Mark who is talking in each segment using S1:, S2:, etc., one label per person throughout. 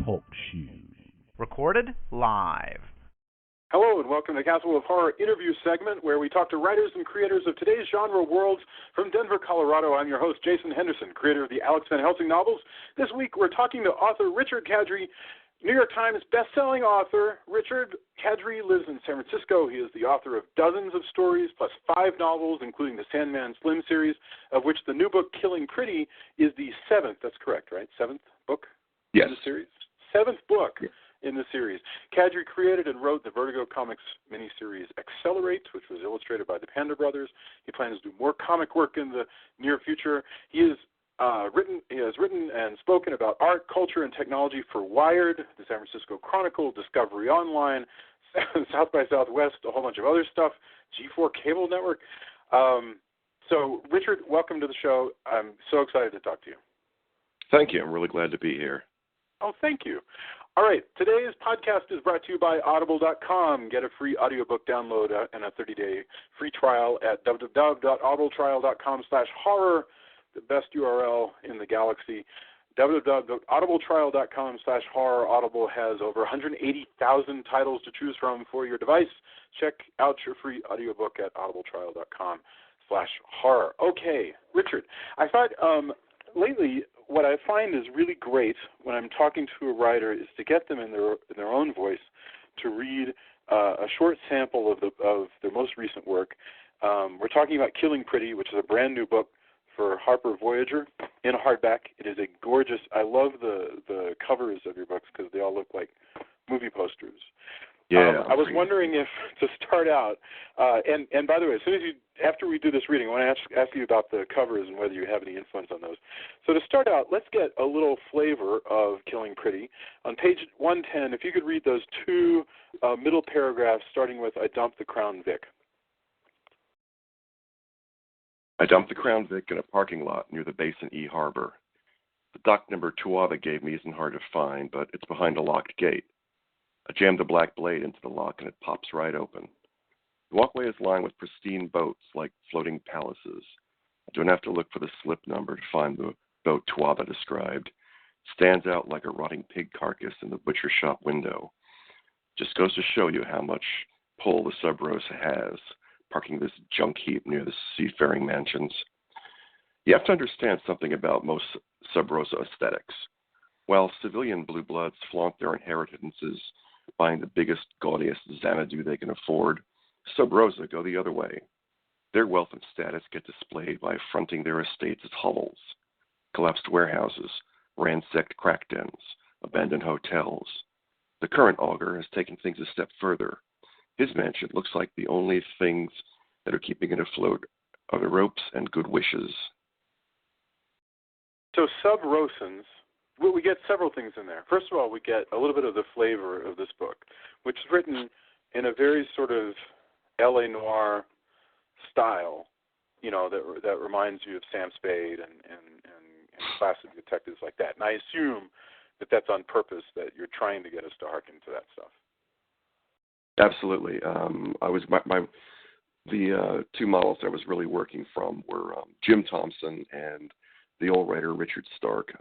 S1: Talk Show. Recorded live.
S2: Hello and welcome to the Castle of Horror interview segment where we talk to writers and creators of today's genre worlds from Denver, Colorado. I'm your host, Jason Henderson, creator of the Alex Van Helsing novels. This week we're talking to author Richard Kadrey, New York Times best-selling author. Richard Kadrey lives in San Francisco. He is the author of dozens of stories plus 5 novels, including the Sandman Slim series, of which the new book, Killing Pretty, is the 7th. That's correct, right? 7th book in the series? 7th book in the series. Kadrey created and wrote the Vertigo Comics miniseries Accelerate, which was illustrated by the Panda Brothers. He plans to do more comic work in the near future. He has written and spoken about art, culture, and technology for Wired, the San Francisco Chronicle, Discovery Online, South by Southwest, a whole bunch of other stuff, G4 Cable Network. So, Richard, welcome to the show. I'm so excited to talk to you.
S3: Thank you. I'm really glad to be here.
S2: Oh, thank you. All right. Today's podcast is brought to you by Audible.com. Get a free audiobook download and a 30-day free trial at www.audibletrial.com/horror, the best URL in the galaxy. www.audibletrial.com/horror. Audible has over 180,000 titles to choose from for your device. Check out your free audiobook at audibletrial.com/horror. Okay, Richard, I thought lately what I find is really great when I'm talking to a writer is to get them in their own voice to read a short sample of their most recent work. We're talking about Killing Pretty, which is a brand new book for Harper Voyager in a hardback. It is a gorgeous. I love the covers of your books because they all look like movie posters.
S3: Yeah.
S2: I was wondering if to start out, and by the way, after we do this reading, I want to ask you about the covers and whether you have any influence on those. So to start out, let's get a little flavor of Killing Pretty. On page 110, if you could read those 2 middle paragraphs, starting with "I dumped the Crown Vic."
S3: I dumped the Crown Vic in a parking lot near the Basin E Harbor. The dock number Tuaba gave me isn't hard to find, but it's behind a locked gate. I jammed the black blade into the lock and it pops right open. The walkway is lined with pristine boats like floating palaces. I don't have to look for the slip number to find the boat Tuaba described. It stands out like a rotting pig carcass in the butcher shop window. Just goes to show you how much pull the Sub Rosa has, parking this junk heap near the seafaring mansions. You have to understand something about most Sub Rosa aesthetics. While civilian blue bloods flaunt their inheritances, buying the biggest, gaudiest Xanadu they can afford, Sub Rosa go the other way. Their wealth and status get displayed by fronting their estates as hovels, collapsed warehouses, ransacked crack dens, abandoned hotels. The current augur has taken things a step further. His mansion looks like the only things that are keeping it afloat are the ropes and good wishes.
S2: So Sub Rosans, we get several things in there. First of all, we get a little bit of the flavor of this book, which is written in a very sort of L.A. noir style, that reminds you of Sam Spade and classic detectives like that. And I assume that that's on purpose, that you're trying to get us to hearken to that stuff.
S3: Absolutely. The 2 models I was really working from were Jim Thompson and the old writer Richard Stark.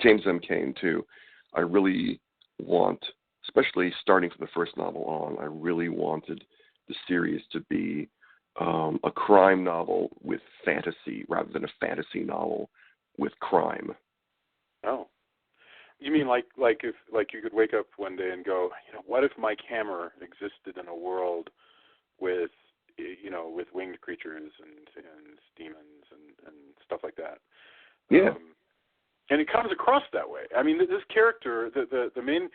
S3: James M. Cain, too. I really want, especially starting from the first novel on, I really wanted the series to be a crime novel with fantasy rather than a fantasy novel with crime.
S2: Oh. You mean like if you could wake up one day and go, what if Mike Hammer existed in a world with winged creatures and demons and stuff like that?
S3: Yeah.
S2: And it comes across that way. I mean, this character, the main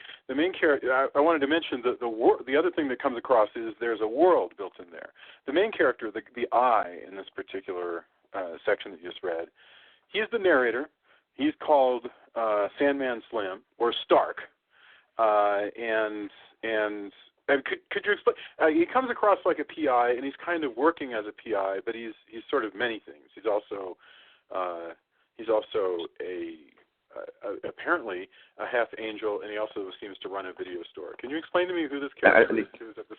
S2: character. I wanted to mention the other thing that comes across is there's a world built in there. The main character, the I in this particular section that you just read, he's the narrator. He's called Sandman Slim or Stark, and could you explain? He comes across like a PI, and he's kind of working as a PI, but he's sort of many things. He's also apparently a half angel, and he also seems to run a video store. Can you explain to me who this character is?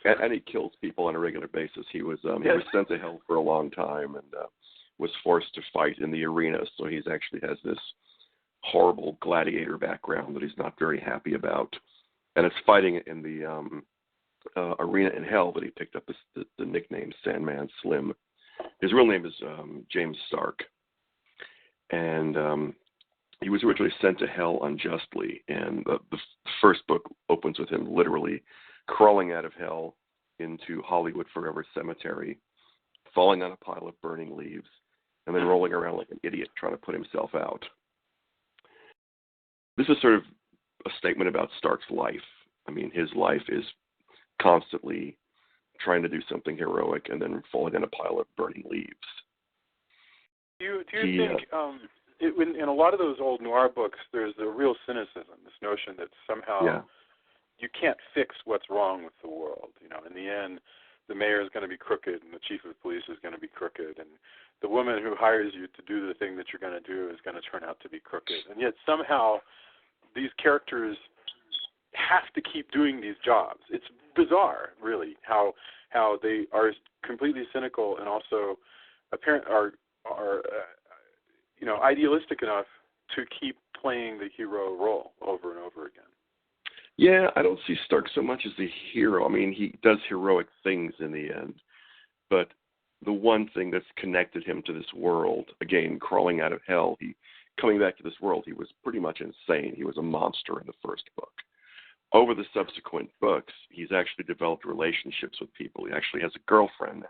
S3: And he kills people on a regular basis. He was sent to hell for a long time and was forced to fight in the arena. So he's actually has this horrible gladiator background that he's not very happy about, and it's fighting in the arena in hell that he picked up the nickname Sandman Slim. His real name is James Stark, and he was originally sent to hell unjustly, and the first book opens with him literally crawling out of hell into Hollywood Forever Cemetery, falling on a pile of burning leaves, and then rolling around like an idiot trying to put himself out. This is sort of a statement about Stark's life. I mean, his life is constantly trying to do something heroic and then falling on a pile of burning leaves.
S2: Do you think, in a lot of those old noir books, there's a real cynicism, this notion that somehow you can't fix what's wrong with the world. You know, in the end, the mayor is going to be crooked and the chief of police is going to be crooked, and the woman who hires you to do the thing that you're going to do is going to turn out to be crooked. And yet somehow these characters have to keep doing these jobs. It's bizarre, really, how they are completely cynical and also are idealistic enough to keep playing the hero role over and over again.
S3: Yeah, I don't see Stark so much as the hero. I mean, he does heroic things in the end, but the one thing that's connected him to this world, again, crawling out of hell, coming back to this world, he was pretty much insane. He was a monster in the first book. Over the subsequent books, he's actually developed relationships with people. He actually has a girlfriend now.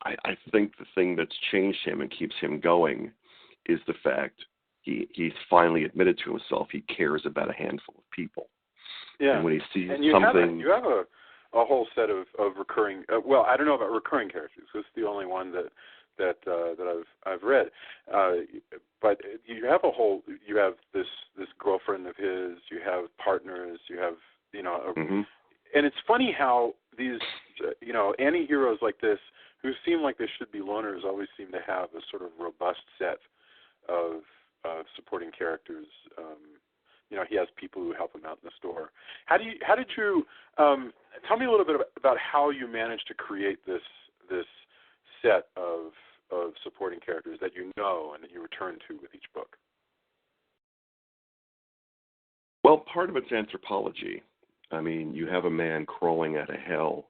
S3: I think the thing that's changed him and keeps him going is the fact he's finally admitted to himself he cares about a handful of people.
S2: Yeah.
S3: And when he sees
S2: you
S3: something...
S2: You have a whole set of recurring... well, I don't know about recurring characters. This is the only one that I've read. But you have this girlfriend of his, you have partners, you have, and it's funny how these, anti-heroes like this, who seem like they should be loners, always seem to have a sort of robust set of supporting characters. He has people who help him out in the store. How did you tell me a little bit about how you managed to create this set of supporting characters that you know and that you return to with each book?
S3: Well, part of it's anthropology. I mean, you have a man crawling out of hell.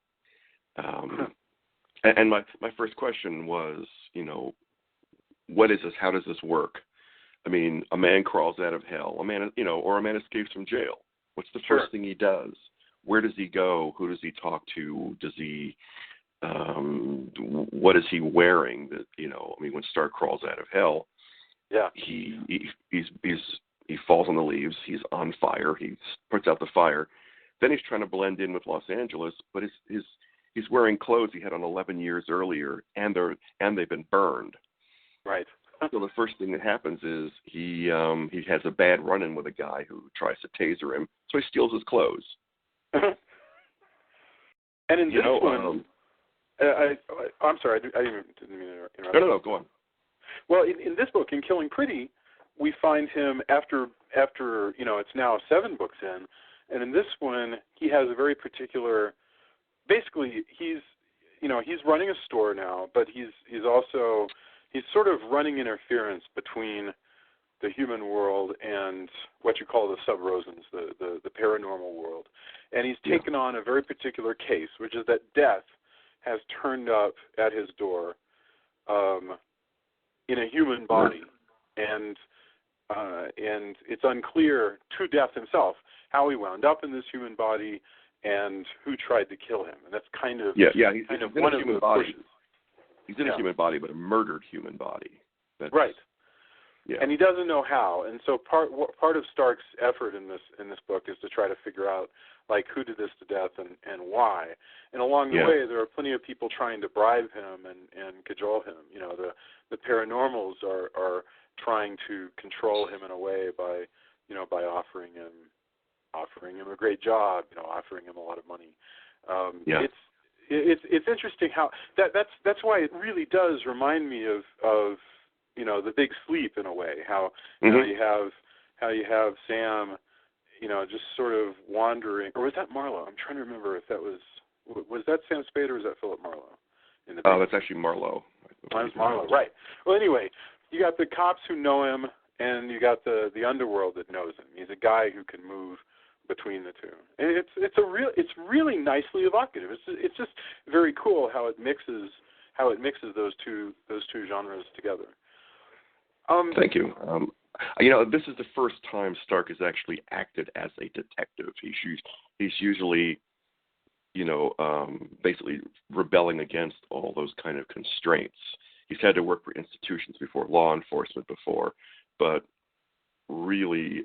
S3: And my first question was, what is this? How does this work? I mean, a man crawls out of hell. A man escapes from jail. What's the first thing he does? Where does he go? Who does he talk to? Does he... what is he wearing? That when Stark crawls out of hell, he falls on the leaves. He's on fire. He puts out the fire. Then he's trying to blend in with Los Angeles, but he's wearing clothes he had on 11 years earlier, and they've been burned. Right. So the first thing that happens is he has a bad run-in with a guy who tries to taser him, so he steals his clothes.
S2: And in this one. I'm sorry, I didn't mean to interrupt.
S3: No, go on.
S2: Well, in this book, in Killing Pretty, we find him after it's now 7 books in, and in this one, he has a very particular. Basically, he's running a store now, but he's sort of running interference between the human world and what you call the sub-Rosens, the paranormal world, and he's taken on a very particular case, which is that death has turned up at his door in a human body, and it's unclear to Death himself how he wound up in this human body and who tried to kill him. And that's kind of
S3: he's
S2: one of the pushes.
S3: He's in a human body, but a murdered human body.
S2: Right.
S3: Yeah.
S2: And he doesn't know how. And so part of Stark's effort in this book is to try to figure out who did this to Death and why. And along the way, there are plenty of people trying to bribe him and cajole him. The paranormals are trying to control him in a way by offering him a great job, offering him a lot of money. It's interesting how that's why it really does remind me of The Big Sleep in a way. How you have Sam, just sort of wandering, or was that Marlowe? I'm trying to remember if that was that Sam Spade or was that Philip Marlowe?
S3: That's actually Marlowe.
S2: That's Marlowe, right. Well, anyway, you got the cops who know him, and you got the underworld that knows him. He's a guy who can move between the two, and it's really nicely evocative. It's just very cool how it mixes those two genres together.
S3: Thank you. This is the first time Stark has actually acted as a detective. He's usually, basically rebelling against all those kind of constraints. He's had to work for institutions before, law enforcement before, but really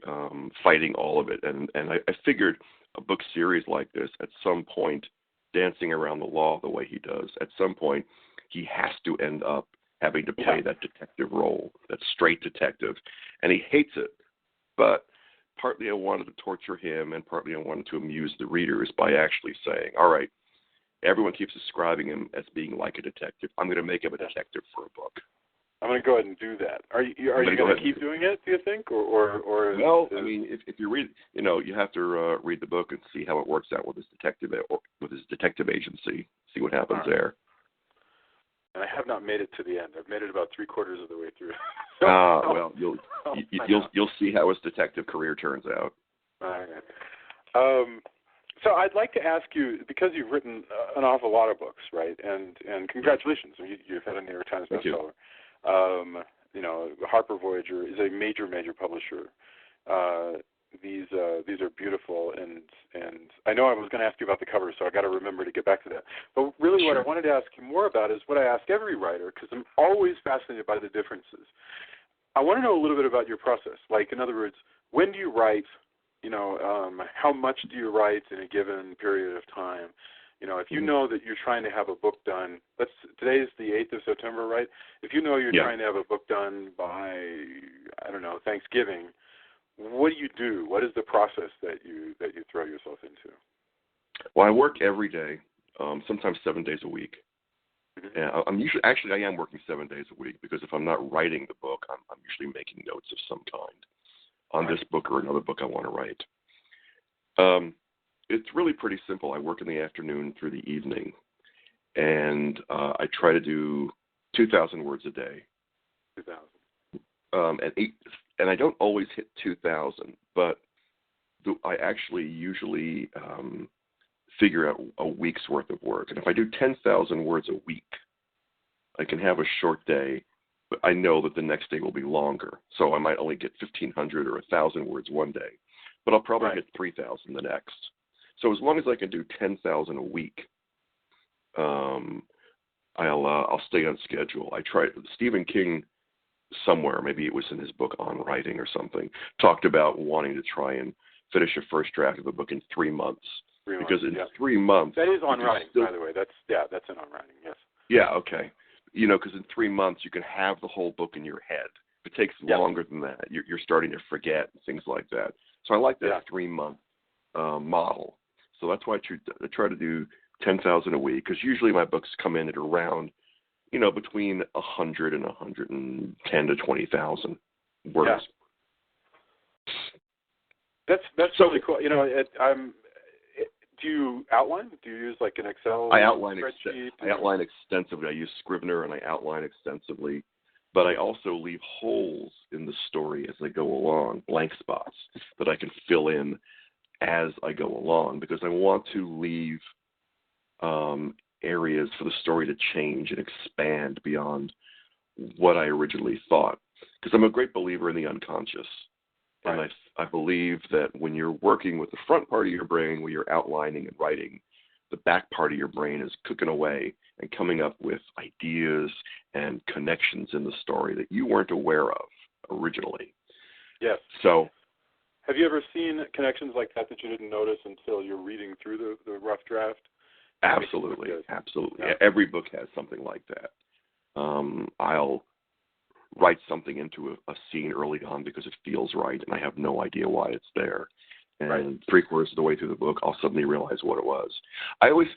S3: fighting all of it. And I figured a book series like this, at some point, dancing around the law the way he does, at some point, he has to end up having to play that detective role, that straight detective. And he hates it. But partly I wanted to torture him, and partly I wanted to amuse the readers by actually saying, all right, everyone keeps describing him as being like a detective. I'm going to make him a detective for a book.
S2: I'm going to go ahead and do that. Are you going to keep doing it, do you think? Or
S3: well, I mean, if you read, you have to read the book and see how it works out with his detective agency, see what happens there.
S2: And I have not made it to the end. I've made it about 3/4 of the way through.
S3: Well, you'll see how his detective career turns out.
S2: All right. So I'd like to ask you, because you've written an awful lot of books, right? And congratulations, you've had a New York Times bestseller. Harper Voyager is a major publisher. These are beautiful, and I know I was going to ask you about the cover, so I got to remember to get back to that. But really, what I wanted to ask you more about is what I ask every writer, because I'm always fascinated by the differences. I want to know a little bit about your process. Like, in other words, when do you write? How much do you write in a given period of time? If you know that you're trying to have a book done, today's the 8th of September, right? If you know you're trying to have a book done by, Thanksgiving, what do you do? What is the process that you throw yourself into?
S3: Well, I work every day, sometimes 7 days a week.
S2: Mm-hmm.
S3: I am working 7 days a week, because if I'm not writing the book, I'm usually making notes of some kind on this book or another book I want to write. It's really pretty simple. I work in the afternoon through the evening, and I try to do 2,000 words a day.
S2: 2,000.
S3: And I don't always hit 2,000, but I actually usually figure out a week's worth of work. And if I do 10,000 words a week, I can have a short day, but I know that the next day will be longer. So I might only get 1,500 or 1,000 words one day, but I'll probably hit 3,000 the next. So as long as I can do 10,000 a week, I'll stay on schedule. I try. Stephen King, somewhere, maybe it was in his book On Writing or something, talked about wanting to try and finish a first draft of a book in 3 months. Because in 3 months,
S2: that is On Writing, by the way. That's in On Writing. Yes.
S3: Yeah. Okay. Because in 3 months you can have the whole book in your head. If it takes longer than that, you're starting to forget and things like that. So I like that 3-month model. So that's why I try to do 10,000 a week, because usually my books come in at around, between 100 and 110 to 20,000 words.
S2: Yeah. That's really cool. Do you outline? Do you use like an Excel spreadsheet?
S3: I outline extensively. I use Scrivener and I outline extensively, but I also leave holes in the story as I go along, blank spots that I can fill in as I go along, because I want to leave areas for the story to change and expand beyond what I originally thought. Because I'm a great believer in the unconscious.
S2: Right.
S3: And I believe that when you're working with the front part of your brain, where you're outlining and writing, the back part of your brain is cooking away and coming up with ideas and connections in the story that you weren't aware of originally.
S2: Yes.
S3: So,
S2: have you ever seen connections like that you didn't notice until you're reading through the rough draft?
S3: Absolutely. Yeah. Every book has something like that. I'll write something into a scene early on because it feels right, and I have no idea why it's there. And 3/4 of the way through the book, I'll suddenly realize what it was. I was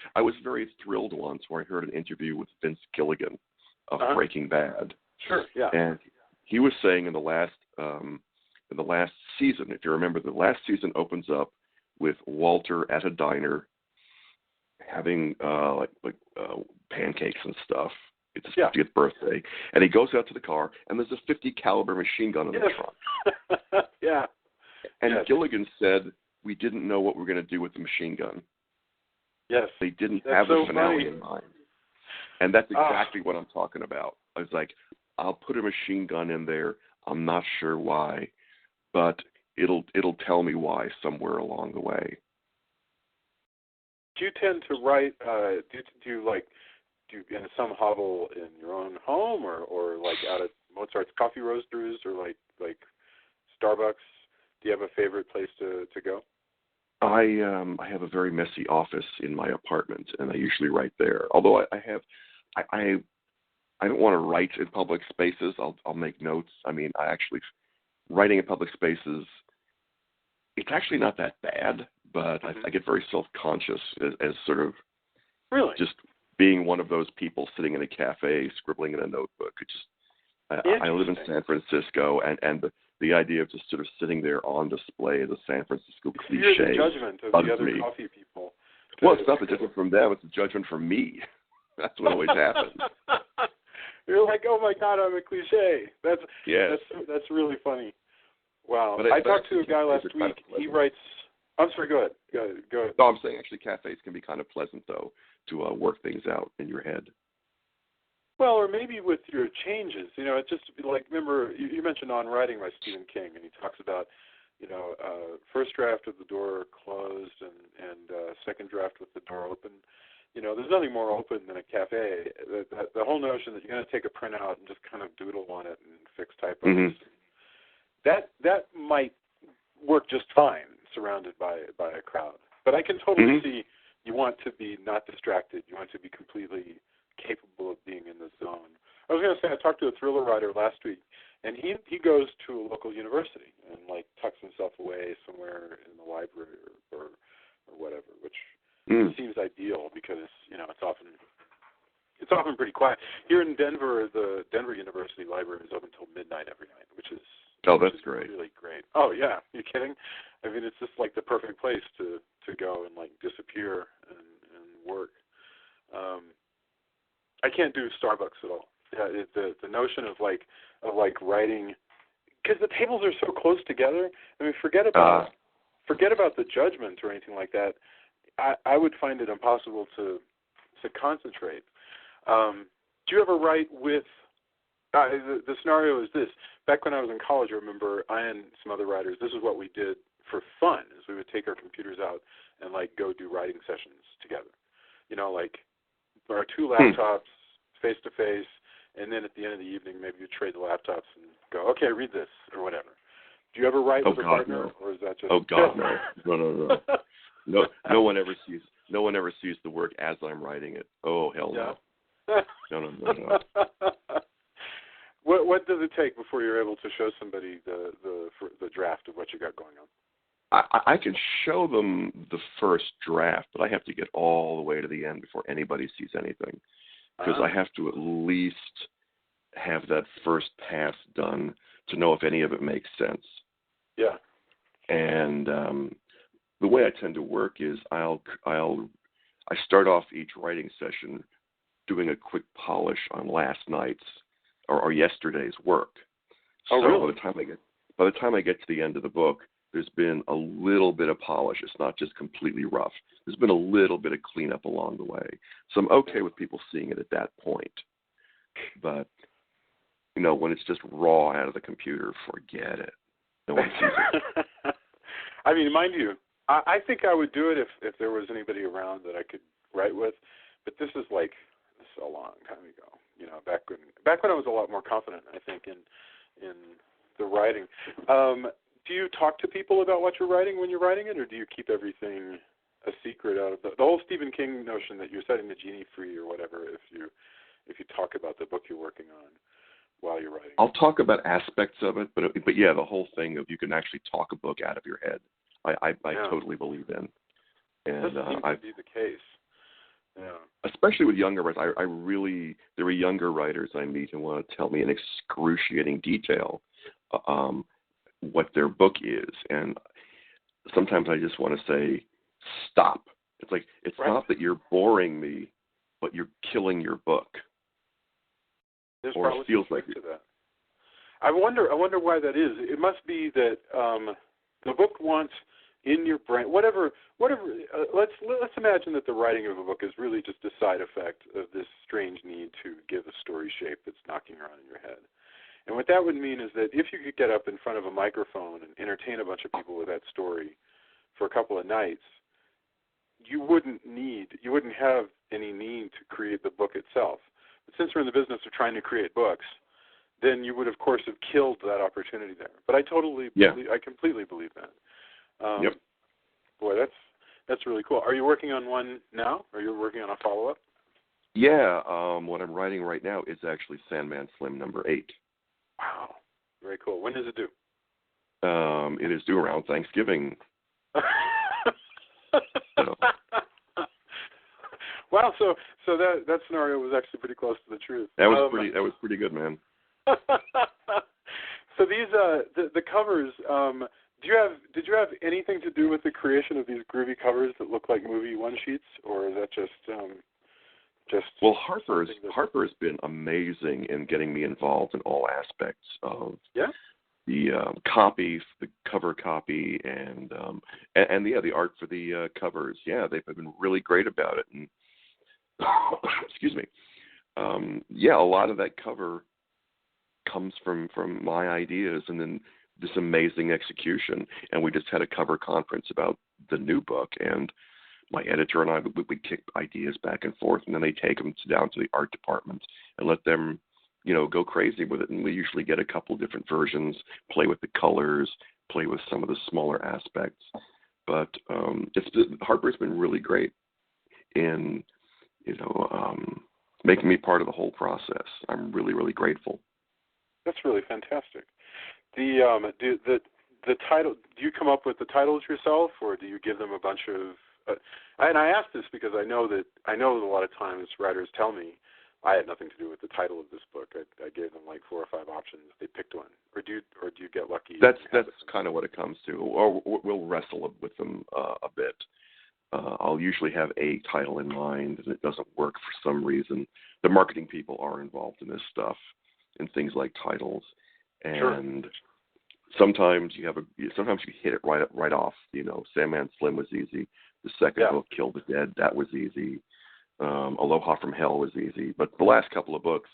S3: very thrilled once where I heard an interview with Vince Gilligan of Breaking Bad.
S2: Sure. Yeah.
S3: And he was saying in the last season, if you remember, the last season opens up with Walter at a diner having pancakes and stuff, It's his 50th birthday, and he goes out to the car, and there's a .50 caliber machine gun in the trunk.
S2: Yeah.
S3: And Gilligan said, we didn't know what we were going to do with the machine gun.
S2: Yes.
S3: They didn't
S2: That's
S3: have the
S2: so
S3: finale
S2: funny.
S3: in mind. And that's exactly what I'm talking about. I was like, I'll put a machine gun in there. I'm not sure why, but it'll tell me why somewhere along the way.
S2: Do you tend to write, do you in some hovel in your own home or like out at Mozart's Coffee Roasters or like Starbucks? Do you have a favorite place to go?
S3: I have a very messy office in my apartment, and I usually write there. Although I don't want to write in public spaces. I'll make notes. I mean, writing in public spaces, it's actually not that bad, but I get very self-conscious as sort of just being one of those people sitting in a cafe scribbling in a notebook. I live in San Francisco, and the idea of just sort of sitting there on display as a San Francisco cliche.
S2: You're the judgment of the other coffee people.
S3: Well, it's not the judgment from them; it's the judgment from me. That's what always happens.
S2: You're like, oh my God, I'm a cliche. That's really funny. Wow. I talked to a guy last week. He writes. I'm sorry. Go ahead.
S3: No, I'm saying actually cafes can be kind of pleasant though to work things out in your head.
S2: Well, or maybe with your changes. It's just like, remember, you mentioned On Writing by Stephen King, and he talks about, first draft with the door closed and second draft with the door open. There's nothing more open than a cafe. The whole notion that you're going to take a printout and just kind of doodle on it and fix typos, that might work just fine surrounded by a crowd. But I can totally see you want to be not distracted. You want to be completely capable of being in the zone. I was going to say, I talked to a thriller writer last week, and he goes to a local university and like tucks himself away somewhere in the library or whatever, which seems ideal because it's often pretty quiet. Here in Denver, the Denver University Library is open until midnight every night, which is
S3: great.
S2: Really great. Oh yeah, you kidding? I mean, it's just like the perfect place to go and like disappear and work. I can't do Starbucks at all. Yeah, the notion of writing, because the tables are so close together. I mean, forget about the judgment or anything like that. I would find it impossible to concentrate. Do you ever write with? The scenario is this. Back when I was in college, I remember I and some other writers, this is what we did for fun, is we would take our computers out and go do writing sessions together. Our two laptops face to face, and then at the end of the evening, maybe you trade the laptops and go, okay, read this or whatever. Do you ever write with a partner, or is that just?
S3: Oh God, no. No one ever sees the work as I'm writing it. Oh hell no. No.
S2: What does it take before you're able to show somebody the draft of what you got going on?
S3: I can show them the first draft, but I have to get all the way to the end before anybody sees anything, because I have to at least have that first pass done to know if any of it makes sense.
S2: Yeah.
S3: And the way I tend to work is I start off each writing session doing a quick polish on last night's or yesterday's work.
S2: Oh,
S3: so
S2: really?
S3: by the time I get to the end of the book, there's been a little bit of polish. It's not just completely rough. There's been a little bit of cleanup along the way. So I'm okay with people seeing it at that point. But, when it's just raw out of the computer, forget it. No one sees it.
S2: I mean, mind you, I think I would do it if there was anybody around that I could write with. But this is a long time ago. Back when I was a lot more confident, I think, in the writing. Do you talk to people about what you're writing when you're writing it, or do you keep everything a secret out of the whole Stephen King notion that you're setting the genie free or whatever if you talk about the book you're working on while you're writing?
S3: I'll talk about aspects of it, but yeah, the whole thing of you can actually talk a book out of your head, I totally believe in. And
S2: this seems to be the case. Yeah.
S3: Especially with younger writers, there are younger writers I meet who want to tell me in excruciating detail what their book is, and sometimes I just want to say, stop. It's like, it's not that you're boring me, but you're killing your book.
S2: There's
S3: or
S2: probably
S3: feels
S2: some
S3: like
S2: truth
S3: it.
S2: to that. I wonder why that is. It must be that the book wants in your brain whatever. Let's imagine that the writing of a book is really just a side effect of this strange need to give a story shape that's knocking around in your head. And what that would mean is that if you could get up in front of a microphone and entertain a bunch of people with that story for a couple of nights, you wouldn't have any need to create the book itself. But since we're in the business of trying to create books, then you would, of course, have killed that opportunity there. But I completely believe that.
S3: Yep.
S2: Boy, that's really cool. Are you working on one now? Are you working on a follow-up?
S3: Yeah, what I'm writing right now is actually Sandman Slim number 8.
S2: Wow, very cool. When does it due?
S3: It is due around Thanksgiving. So.
S2: Wow, so that scenario was actually pretty close to the truth.
S3: That was pretty good, man.
S2: So these the covers. Did you have anything to do with the creation of these groovy covers that look like movie one sheets, or is that just?
S3: Well, Harper's been amazing in getting me involved in all aspects of the copy, the cover copy, and the art for the covers. Yeah, they've been really great about it. And excuse me. A lot of that cover comes from my ideas, and then this amazing execution. And we just had a cover conference about the new book, and my editor and I, we kick ideas back and forth, and then they take them down to the art department and let them, go crazy with it. And we usually get a couple different versions, play with the colors, play with some of the smaller aspects. But Harper's been really great in, making me part of the whole process. I'm really, really grateful.
S2: That's really fantastic. The title. Do you come up with the titles yourself, or do you give them a bunch of? And I ask this because I know that a lot of times writers tell me I had nothing to do with the title of this book. I gave them like 4 or 5 options. They picked one. Or do you get lucky?
S3: That's kind of what it comes to. Or we'll wrestle with them a bit. I'll usually have a title in mind, and it doesn't work for some reason. The marketing people are involved in this stuff, in things like titles, and sometimes you hit it right off. Sandman Slim was easy. The second book, Kill the Dead, that was easy. Aloha from Hell was easy. But the last couple of books,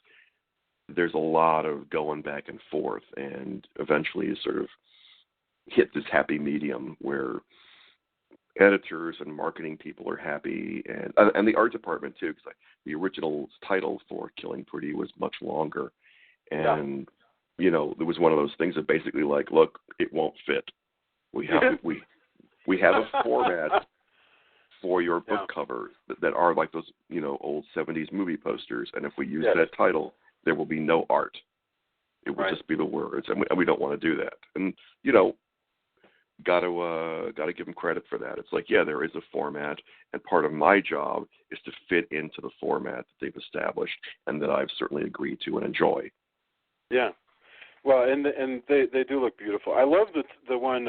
S3: there's a lot of going back and forth, and eventually you sort of hit this happy medium where editors and marketing people are happy, and the art department too, because the original title for Killing Pretty was much longer, and there was one of those things that basically like, look, it won't fit. We have a format for your book covers that are like those old 70s movie posters, and if we use that title, there will be no art. It will just be the words, and we don't want to do that. And got to give them credit for that. It's like, there is a format, and part of my job is to fit into the format that they've established and that I've certainly agreed to and enjoy. Yeah.
S2: Well, and they do look beautiful. I love the one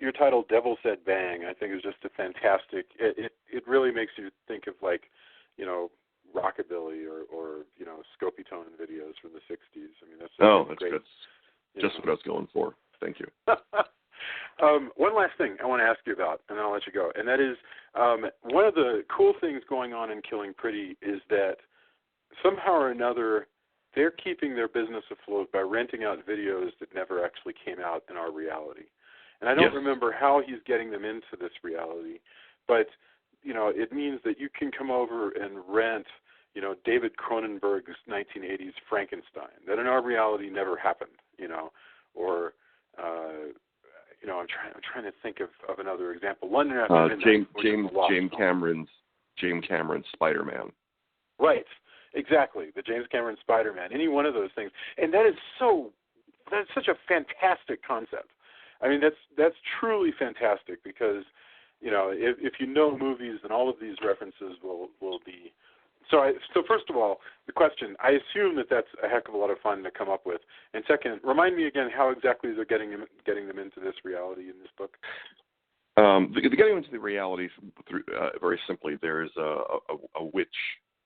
S2: your title, Devil Said Bang. I think is just a fantastic. It really makes you think of like rockabilly or Scopy Tone videos from the '60s. I mean, that's great.
S3: That's just what I was going for. Thank you.
S2: One last thing I want to ask you about, and then I'll let you go. And that is one of the cool things going on in Killing Pretty is that somehow or another they're keeping their business afloat by renting out videos that never actually came out in our reality. And I don't remember how he's getting them into this reality, but it means that you can come over and rent, David Cronenberg's 1980s Frankenstein that in our reality never happened, or I'm trying to think of another example. London After Midnight.
S3: James Cameron's Spider-Man.
S2: Right. Exactly. The James Cameron Spider-Man. Any one of those things. And that's such a fantastic concept. I mean, that's truly fantastic because, if you know movies, then all of these references will be. So first of all, the question, I assume that's a heck of a lot of fun to come up with. And second, remind me again how exactly they're getting them into this reality in this book.
S3: Getting into the reality through very simply, there's a witch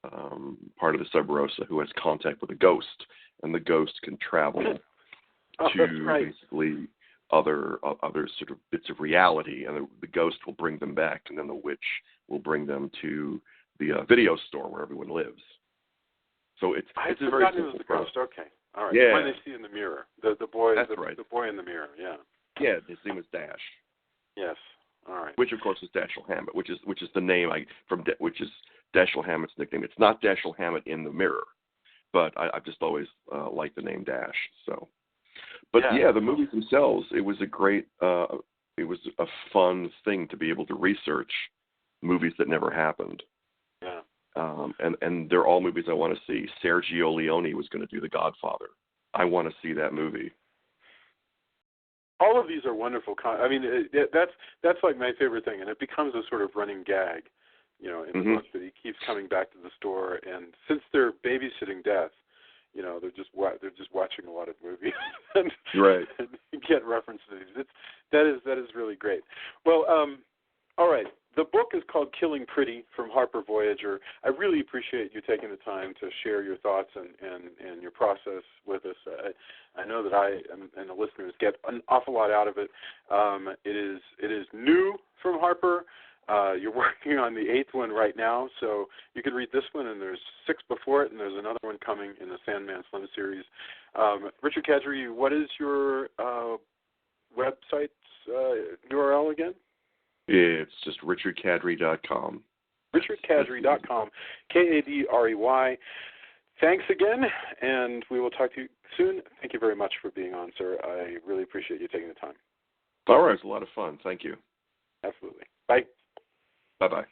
S3: part of the Sub Rosa who has contact with a ghost, and the ghost can travel to basically other sort of bits of reality, and the ghost will bring them back, and then the witch will bring them to the video store where everyone lives. So it's a very simple
S2: the
S3: process.
S2: ghost. Okay, all right.
S3: Yeah.
S2: The one they see in the mirror, the boy.
S3: That's right.
S2: The boy in the mirror. Yeah.
S3: Yeah, his name is Dash.
S2: Yes. All right.
S3: Which of course is Dashiell Hammett, which is the name which is Dashiell Hammett's nickname. It's not Dashiell Hammett in the mirror, but I've just always liked the name Dash. So, but yeah, the movies themselves, it was a great, it was a fun thing to be able to research movies that never happened.
S2: Yeah.
S3: And they're all movies I want to see. Sergio Leone was going to do The Godfather. I want to see that movie.
S2: All of these are wonderful. I mean, that's like my favorite thing, and it becomes a sort of running gag, in the book, that he keeps coming back to the store, and since they're babysitting death, they're just watching a lot of movies, and,
S3: right.
S2: and you get references. That is really great. Well, all right. The book is called Killing Pretty from Harper Voyager. I really appreciate you taking the time to share your thoughts and your process with us. I know that I and the listeners get an awful lot out of it. It is new from Harper. You're working on the 8th one right now, so you can read this one, and there's 6 before it, and there's another one coming in the Sandman Slim series. Richard Kadrey, what is your website's URL again?
S3: It's just richardkadrey.com.
S2: richardkadrey.com, Kadrey. Thanks again, and we will talk to you soon. Thank you very much for being on, sir. I really appreciate you taking the time.
S3: All right, it was a lot of fun. Thank you.
S2: Absolutely. Bye.
S3: Bye-bye.